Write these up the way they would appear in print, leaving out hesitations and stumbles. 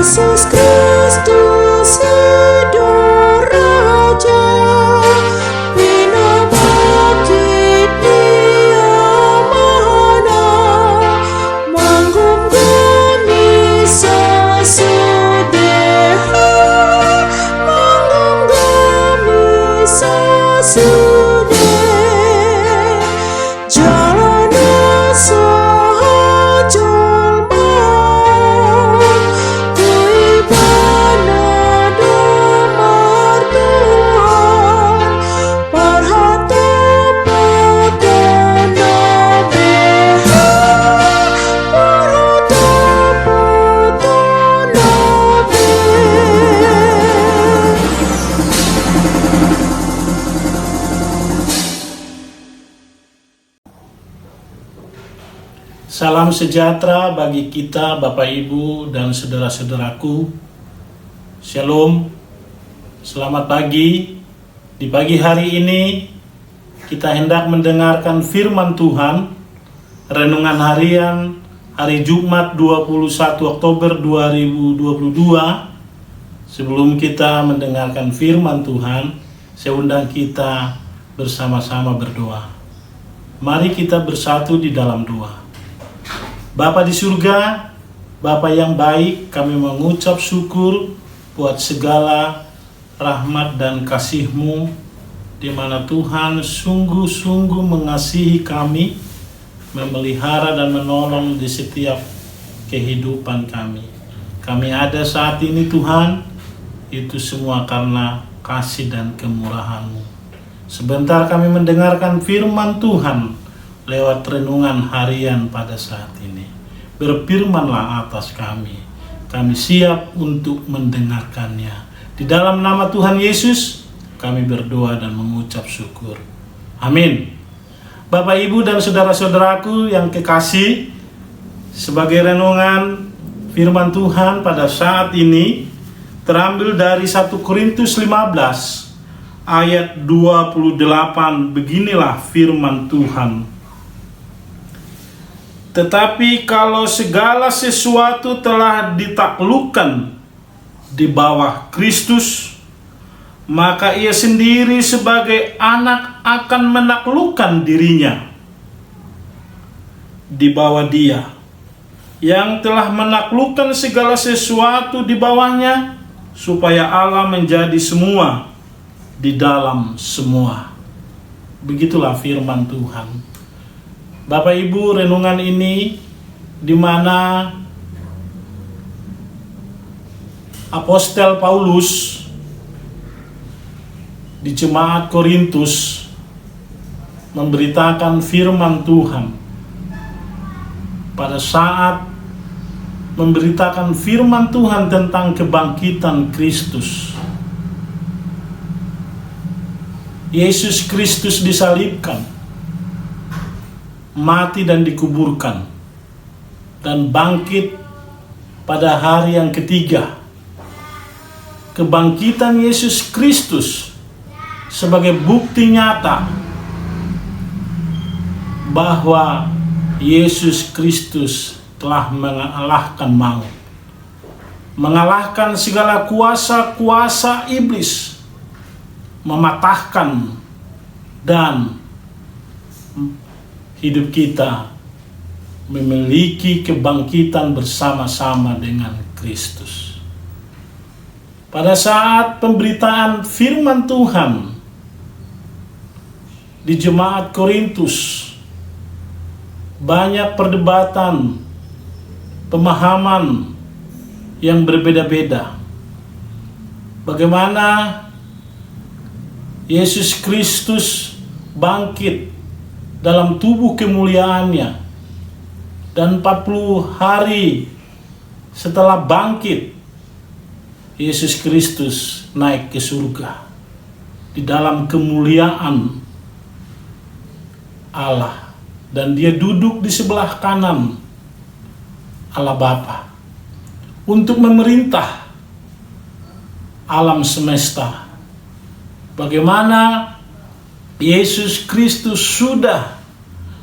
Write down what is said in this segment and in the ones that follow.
Yesus Kristus hidup Raja, bina bangkit Dia mana, manggung gemi sesudeha, manggung gemi sesude, jalana sahajul Salam sejahtera bagi kita, Bapak Ibu dan saudara-saudaraku. Shalom, selamat pagi. Di pagi hari ini kita hendak mendengarkan firman Tuhan, renungan harian hari Jumat 21 Oktober 2022. Sebelum kita mendengarkan firman Tuhan, saya undang kita bersama-sama berdoa. Mari kita bersatu di dalam doa. Bapa di surga, Bapa yang baik, kami mengucap syukur buat segala rahmat dan kasih-Mu, di mana Tuhan sungguh-sungguh mengasihi kami, memelihara dan menolong di setiap kehidupan kami. Kami ada saat ini Tuhan, itu semua karena kasih dan kemurahan-Mu. Sebentar kami mendengarkan firman Tuhan lewat renungan harian pada saat ini. Berfirmanlah atas kami. Kami siap untuk mendengarkannya. Di dalam nama Tuhan Yesus, kami berdoa dan mengucap syukur. Amin. Bapak, Ibu, dan saudara-saudaraku yang kekasih, sebagai renungan firman Tuhan pada saat ini terambil dari 1 Korintus 15 ayat 28. Beginilah firman Tuhan. Tetapi kalau segala sesuatu telah ditaklukkan di bawah Kristus, maka ia sendiri sebagai anak akan menaklukkan dirinya di bawah Dia yang telah menaklukkan segala sesuatu di bawahnya, supaya Allah menjadi semua di dalam semua. Begitulah firman Tuhan. Bapak Ibu, renungan ini di mana Apostel Paulus di jemaat Korintus memberitakan firman Tuhan. Pada saat memberitakan firman Tuhan tentang kebangkitan Kristus, Yesus Kristus disalibkan, mati dan dikuburkan, dan bangkit pada hari yang ketiga. Kebangkitan Yesus Kristus sebagai bukti nyata bahwa Yesus Kristus telah mengalahkan maut, mengalahkan segala kuasa-kuasa iblis, mematahkan, dan hidup kita memiliki kebangkitan bersama-sama dengan Kristus. Pada saat pemberitaan firman Tuhan di jemaat Korintus, banyak perdebatan, pemahaman yang berbeda-beda. Bagaimana Yesus Kristus bangkit dalam tubuh kemuliaannya. Dan 40 hari setelah bangkit, Yesus Kristus naik ke surga di dalam kemuliaan Allah, dan dia duduk di sebelah kanan Allah Bapa untuk memerintah alam semesta. Bagaimana Yesus Kristus sudah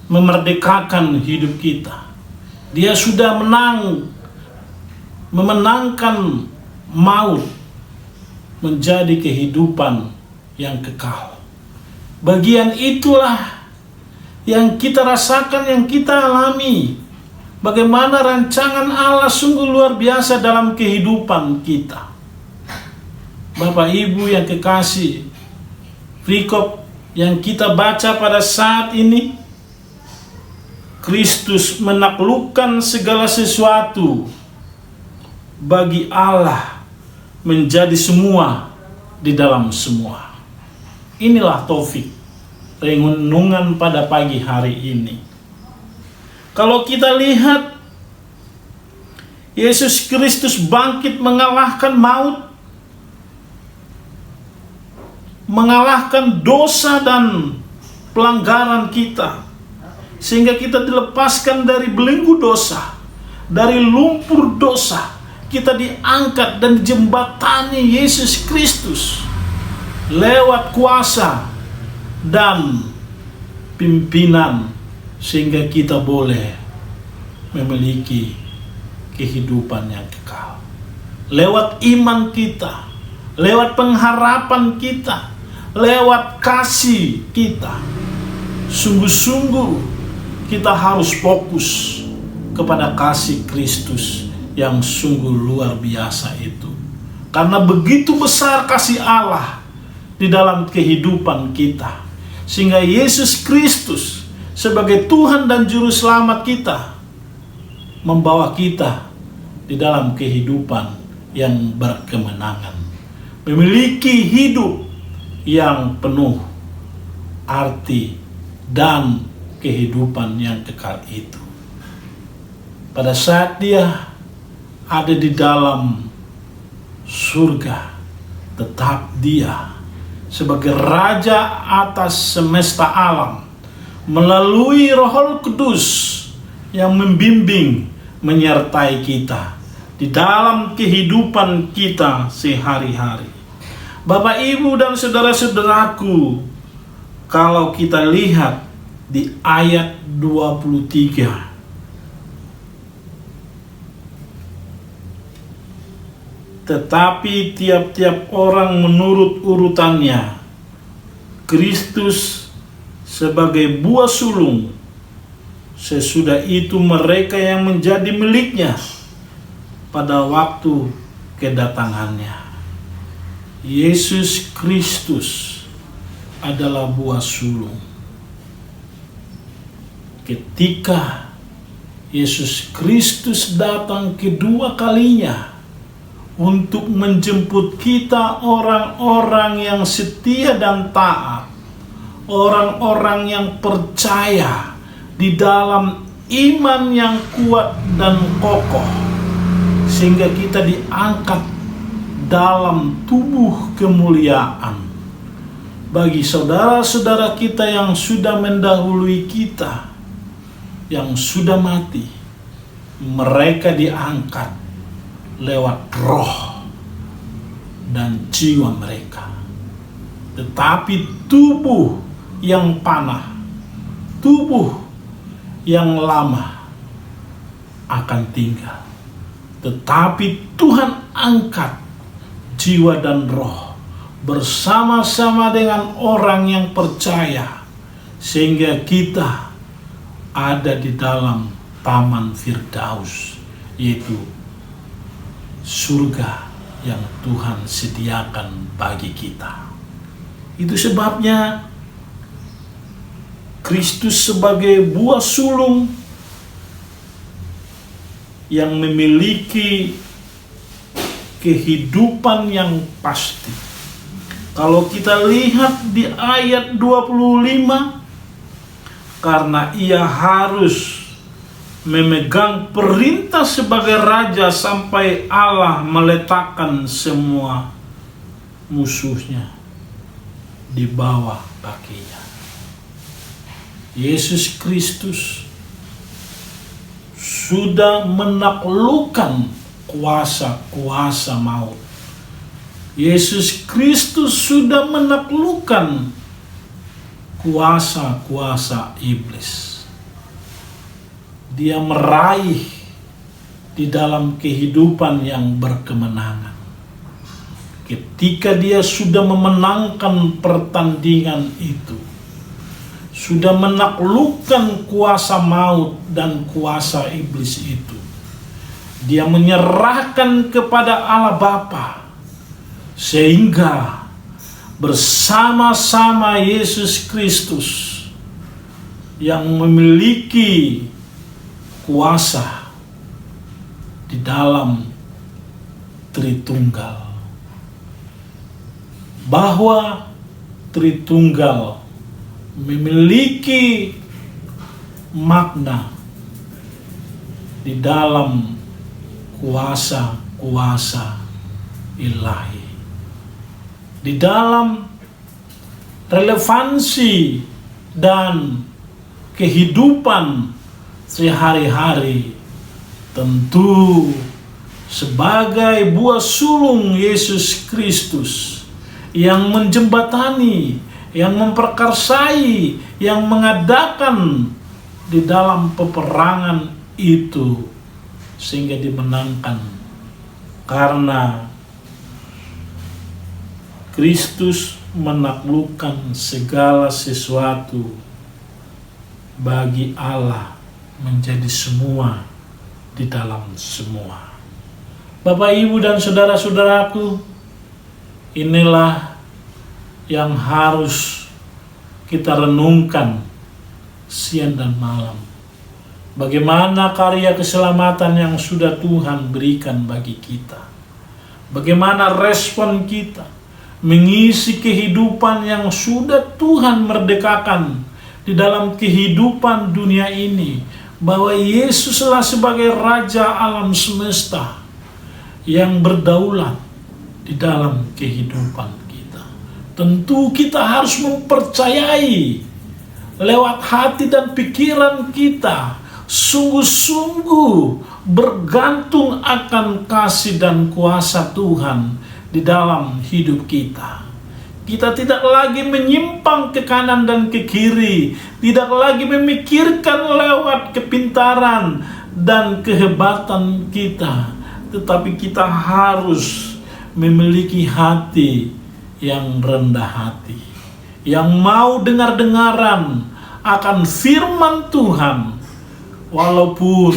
memerdekakan hidup kita. Dia sudah memenangkan maut menjadi kehidupan yang kekal. Bagian itulah yang kita rasakan, yang kita alami. Bagaimana rancangan Allah sungguh luar biasa dalam kehidupan kita. Bapak Ibu yang kekasih, perikop yang kita baca pada saat ini, Kristus menaklukkan segala sesuatu bagi Allah menjadi semua di dalam semua. Inilah taufik renungan pada pagi hari ini. Kalau kita lihat, Yesus Kristus bangkit mengalahkan maut, mengalahkan dosa dan pelanggaran kita, sehingga kita dilepaskan dari belenggu dosa, dari lumpur dosa. Kita diangkat dan dijembatani Yesus Kristus lewat kuasa dan pimpinan, sehingga kita boleh memiliki kehidupan yang kekal. Lewat iman kita, lewat pengharapan kita, lewat kasih kita, sungguh-sungguh kita harus fokus kepada kasih Kristus yang sungguh luar biasa itu. Karena begitu besar kasih Allah di dalam kehidupan kita, sehingga Yesus Kristus sebagai Tuhan dan Juru Selamat kita membawa kita di dalam kehidupan yang berkemenangan, memiliki hidup yang penuh arti dan kehidupan yang kekal itu. Pada saat dia ada di dalam surga, tetap dia sebagai Raja atas semesta alam melalui Roh Kudus yang membimbing, menyertai kita di dalam kehidupan kita sehari-hari. Bapak, Ibu, dan saudara-saudaraku, kalau kita lihat di ayat 23, tetapi tiap-tiap orang menurut urutannya, Kristus sebagai buah sulung, sesudah itu mereka yang menjadi miliknya pada waktu kedatangannya. Yesus Kristus adalah buah sulung. Ketika Yesus Kristus datang kedua kalinya untuk menjemput kita, orang-orang yang setia dan taat, orang-orang yang percaya di dalam iman yang kuat dan kokoh, sehingga kita diangkat dalam tubuh kemuliaan. Bagi saudara-saudara kita yang sudah mendahului kita, yang sudah mati, mereka diangkat lewat roh dan jiwa mereka. Tetapi tubuh yang panah, tubuh yang lama akan tinggal. Tetapi Tuhan angkat jiwa dan roh bersama-sama dengan orang yang percaya, sehingga kita ada di dalam taman Firdaus, yaitu surga yang Tuhan sediakan bagi kita. Itu sebabnya Kristus sebagai buah sulung yang memiliki kehidupan yang pasti. Kalau kita lihat di ayat 25, karena ia harus memegang perintah sebagai raja sampai Allah meletakkan semua musuhnya di bawah kakinya. Yesus Kristus sudah menaklukkan kuasa-kuasa maut. Yesus Kristus sudah menaklukkan kuasa-kuasa iblis. Dia meraih di dalam kehidupan yang berkemenangan. Ketika dia sudah memenangkan pertandingan itu, sudah menaklukkan kuasa maut dan kuasa iblis itu, dia menyerahkan kepada Allah Bapa, sehingga bersama-sama Yesus Kristus yang memiliki kuasa di dalam Tritunggal, bahwa Tritunggal memiliki makna di dalam kuasa-kuasa ilahi, di dalam relevansi dan kehidupan sehari-hari. Tentu sebagai buah sulung Yesus Kristus yang menjembatani, yang memperkarsai, yang mengadakan di dalam peperangan itu sehingga dimenangkan, karena Kristus menaklukkan segala sesuatu bagi Allah menjadi semua di dalam semua. Bapak, Ibu, dan saudara-saudaraku, inilah yang harus kita renungkan siang dan malam. Bagaimana karya keselamatan yang sudah Tuhan berikan bagi kita. Bagaimana respon kita mengisi kehidupan yang sudah Tuhan merdekakan di dalam kehidupan dunia ini, bahwa Yesuslah sebagai Raja alam semesta yang berdaulat di dalam kehidupan kita. Tentu kita harus mempercayai lewat hati dan pikiran kita, sungguh-sungguh bergantung akan kasih dan kuasa Tuhan di dalam hidup kita. Kita tidak lagi menyimpang ke kanan dan ke kiri, tidak lagi memikirkan lewat kepintaran dan kehebatan kita, tetapi kita harus memiliki hati yang rendah hati, yang mau dengar-dengaran akan firman Tuhan, walaupun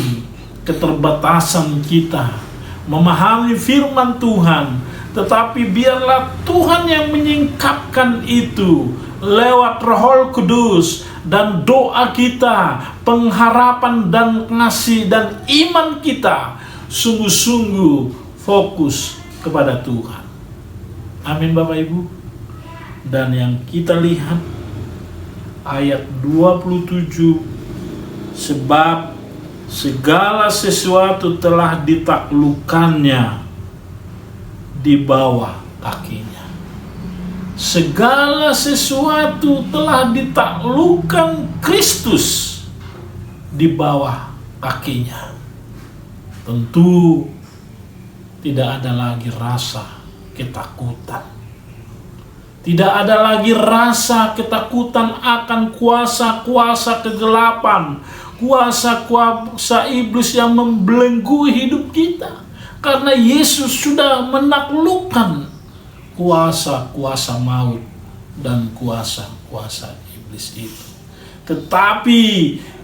keterbatasan kita memahami firman Tuhan. Tetapi biarlah Tuhan yang menyingkapkan itu lewat Roh Kudus dan doa kita, pengharapan dan kasih dan iman kita sungguh-sungguh fokus kepada Tuhan. Amin, Bapak Ibu. Dan yang kita lihat ayat 27, sebab segala sesuatu telah ditaklukkannya di bawah kakinya. Segala sesuatu telah ditaklukkan Kristus di bawah kakinya. Tentu tidak ada lagi rasa ketakutan. Tidak ada lagi rasa ketakutan akan kuasa-kuasa kegelapan, kuasa-kuasa iblis yang membelenggu hidup kita. Karena Yesus sudah menaklukkan kuasa-kuasa maut dan kuasa-kuasa iblis itu. Tetapi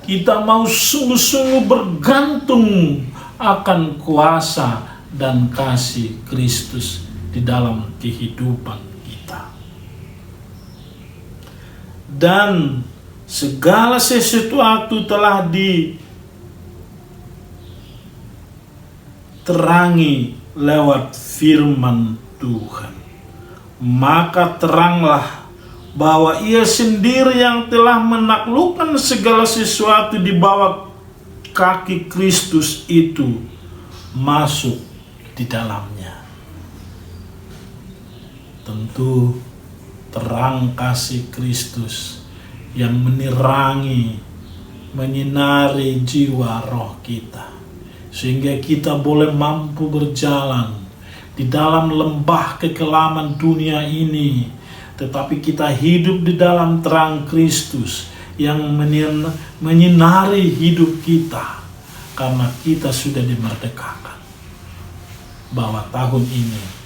kita mau sungguh-sungguh bergantung akan kuasa dan kasih Kristus di dalam kehidupan kita. Dan segala sesuatu telah diterangi lewat firman Tuhan. maka teranglah bahwa Ia sendiri yang telah menaklukkan segala sesuatu di bawah kaki Kristus itu masuk di dalamnya. Tentu terang kasih Kristus yang menyinari jiwa roh kita, sehingga kita boleh mampu berjalan di dalam lembah kekelaman dunia ini, tetapi kita hidup di dalam terang Kristus yang menyinari hidup kita, karena kita sudah dimerdekakan. Bahwa tahun ini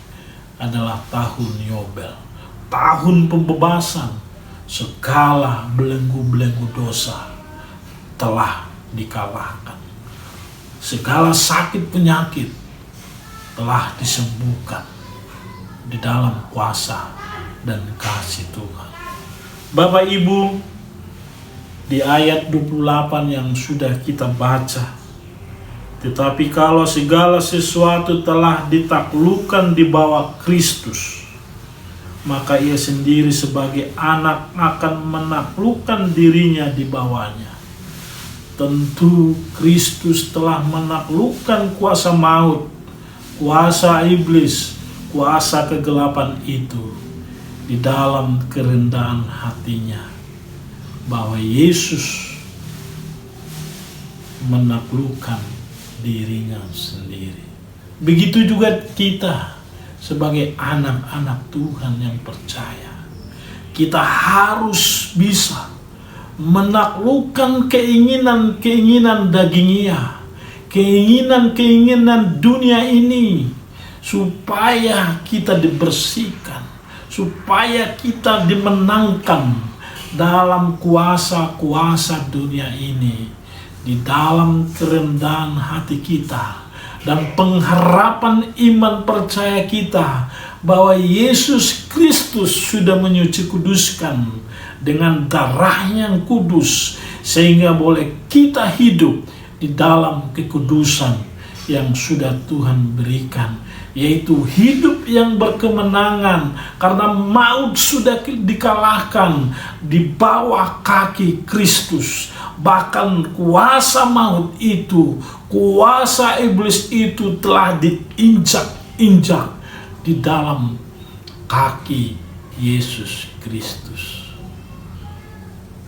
adalah tahun Yobel, tahun pembebasan. Segala belenggu-belenggu dosa telah dikalahkan. Segala sakit penyakit telah disembuhkan di dalam kuasa dan kasih Tuhan. Bapak Ibu, di ayat 28 yang sudah kita baca, tetapi kalau segala sesuatu telah ditaklukkan di bawah Kristus, maka Ia sendiri sebagai anak akan menaklukkan dirinya di bawahnya. Tentu Kristus telah menaklukkan kuasa maut, kuasa iblis, kuasa kegelapan itu di dalam kerendahan hatinya, bahwa Yesus menaklukkan dirinya sendiri. Begitu juga kita sebagai anak-anak Tuhan yang percaya, kita harus bisa menaklukkan keinginan-keinginan dagingia, keinginan-keinginan dunia ini, supaya kita dibersihkan, supaya kita dimenangkan dalam kuasa-kuasa dunia ini, di dalam kerendahan hati kita dan pengharapan iman percaya kita bahwa Yesus Kristus sudah menyuci kuduskan dengan darahnya yang kudus, sehingga boleh kita hidup di dalam kekudusan yang sudah Tuhan berikan, yaitu hidup yang berkemenangan karena maut sudah dikalahkan di bawah kaki Kristus. Bahkan kuasa maut itu, kuasa iblis itu telah diinjak-injak di dalam kaki Yesus Kristus.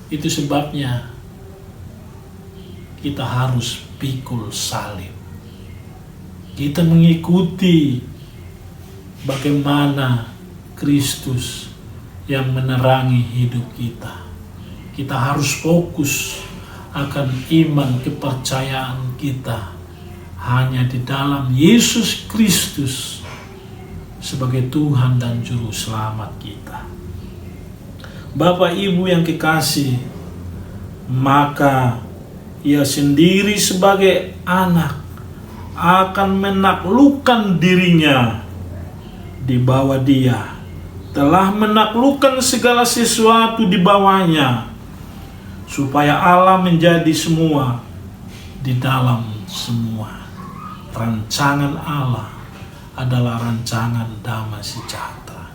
Itu sebabnya kita harus pikul salib. Kita mengikuti bagaimana Kristus yang menerangi hidup kita. Kita harus fokus akan iman kepercayaan kita hanya di dalam Yesus Kristus sebagai Tuhan dan Juru Selamat kita. Bapak Ibu yang kekasih, maka Ia sendiri sebagai anak akan menaklukkan dirinya di bawah Dia, telah menaklukkan segala sesuatu di bawahnya, supaya Allah menjadi semua di dalam semua. Rancangan Allah adalah rancangan damai sejahtera.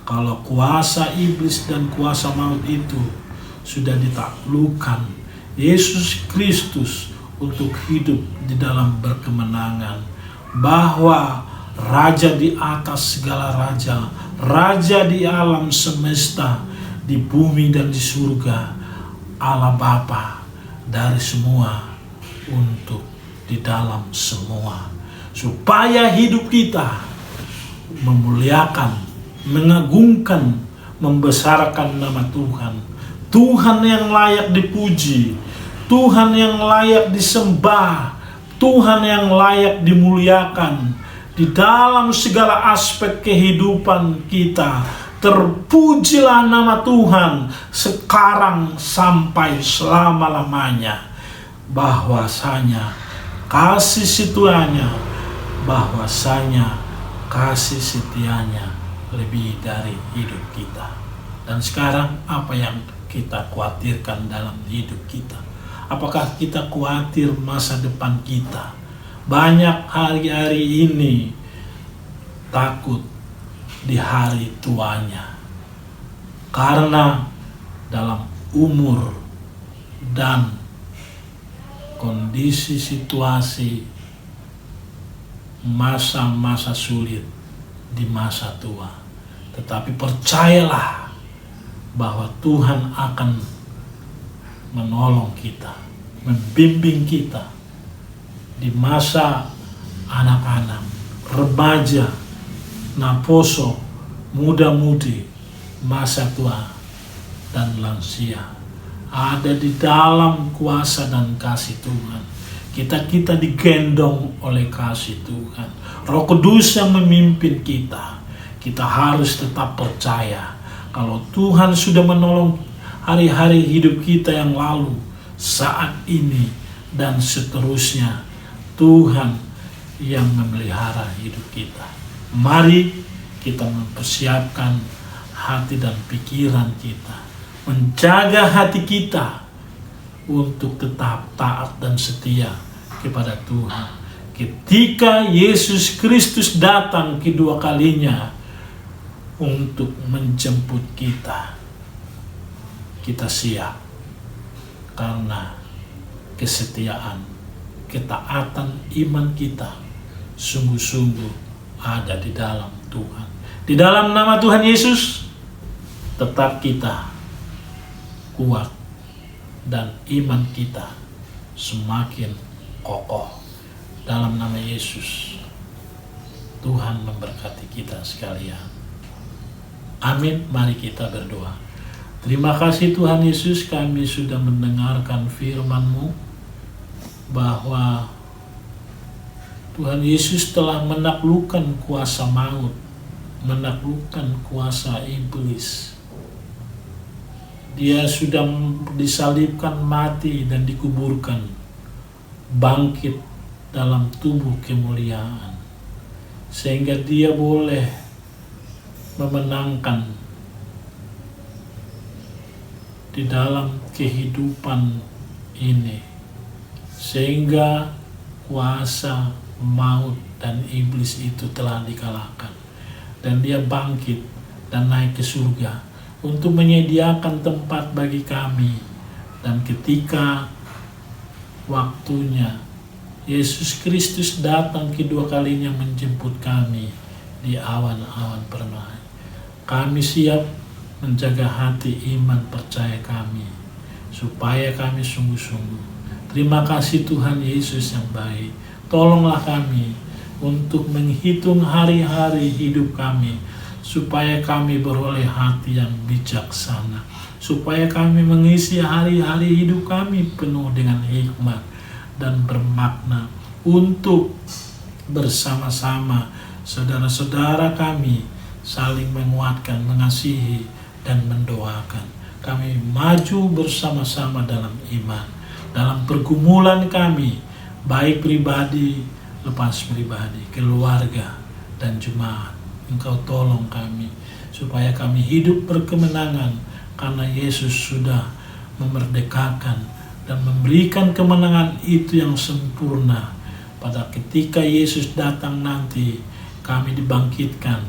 Kalau kuasa iblis dan kuasa maut itu sudah ditaklukkan Yesus Kristus untuk hidup di dalam berkemenangan, bahwa Raja di atas segala raja, Raja di alam semesta, di bumi dan di surga, Allah Bapa dari semua untuk di dalam semua, supaya hidup kita memuliakan, mengagungkan, membesarkan nama Tuhan. Tuhan yang layak dipuji, Tuhan yang layak disembah, Tuhan yang layak dimuliakan di dalam segala aspek kehidupan kita. Terpujilah nama Tuhan sekarang sampai selama-lamanya. Bahwasanya kasih setianya, bahwasanya kasih setianya lebih dari hidup kita. Dan sekarang apa yang kita khawatirkan dalam hidup kita? Apakah kita khawatir masa depan kita? Banyak hari-hari ini takut di hari tuanya. Karena dalam umur dan kondisi situasi masa-masa sulit di masa tua, tetapi percayalah bahwa Tuhan akan menolong kita, membimbing kita di masa anak-anak, remaja, naposo, muda-mudi, masa tua, dan lansia. Ada di dalam kuasa dan kasih Tuhan. Kita digendong oleh kasih Tuhan. Roh Kudus yang memimpin kita. Kita harus tetap percaya kalau Tuhan sudah menolong hari-hari hidup kita yang lalu, saat ini, dan seterusnya. Tuhan yang memelihara hidup kita. Mari kita mempersiapkan hati dan pikiran kita, menjaga hati kita untuk tetap taat dan setia kepada Tuhan. Ketika Yesus Kristus datang kedua kalinya untuk menjemput kita, kita siap karena kesetiaan, ketaatan iman kita sungguh-sungguh ada di dalam Tuhan. Di dalam nama Tuhan Yesus, tetap kita kuat dan iman kita semakin kokoh. Dalam nama Yesus, Tuhan memberkati kita sekalian. Amin. Mari kita berdoa. Terima kasih Tuhan Yesus, kami sudah mendengarkan firman-Mu bahwa Tuhan Yesus telah menaklukkan kuasa maut, menaklukkan kuasa iblis. Dia sudah disalibkan, mati, dan dikuburkan, bangkit dalam tubuh kemuliaan, sehingga dia boleh memenangkan di dalam kehidupan ini, sehingga kuasa maut dan iblis itu telah dikalahkan, dan dia bangkit dan naik ke surga untuk menyediakan tempat bagi kami. Dan ketika waktunya Yesus Kristus datang kedua kalinya menjemput kami di awan-awan permai, kami siap menjaga hati iman percaya kami supaya kami sungguh-sungguh. Terima kasih Tuhan Yesus yang baik. Tolonglah kami untuk menghitung hari-hari hidup kami, supaya kami beroleh hati yang bijaksana, supaya kami mengisi hari-hari hidup kami penuh dengan hikmat dan bermakna, untuk bersama-sama saudara-saudara kami saling menguatkan, mengasihi, dan mendoakan. Kami maju bersama-sama dalam iman, dalam pergumulan kami, baik pribadi, lepas pribadi, keluarga, dan jemaat. Engkau tolong kami supaya kami hidup berkemenangan, karena Yesus sudah memerdekakan dan memberikan kemenangan itu yang sempurna. Pada ketika Yesus datang nanti, kami dibangkitkan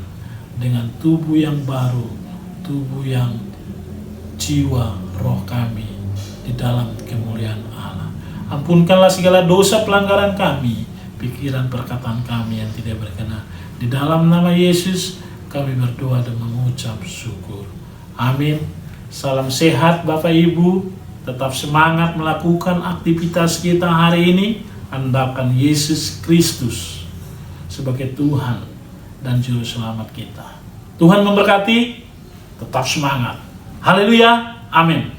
dengan tubuh yang baru, tubuh yang jiwa roh kami di dalam kemuliaan Allah. Ampunkanlah segala dosa pelanggaran kami, pikiran perkataan kami yang tidak berkenan. Di dalam nama Yesus kami berdoa dan mengucap syukur. Amin. Salam sehat Bapak Ibu. Tetap semangat melakukan aktivitas kita hari ini. Andalkan Yesus Kristus sebagai Tuhan dan Juru Selamat kita. Tuhan memberkati. Tetap semangat. Haleluya. Amin.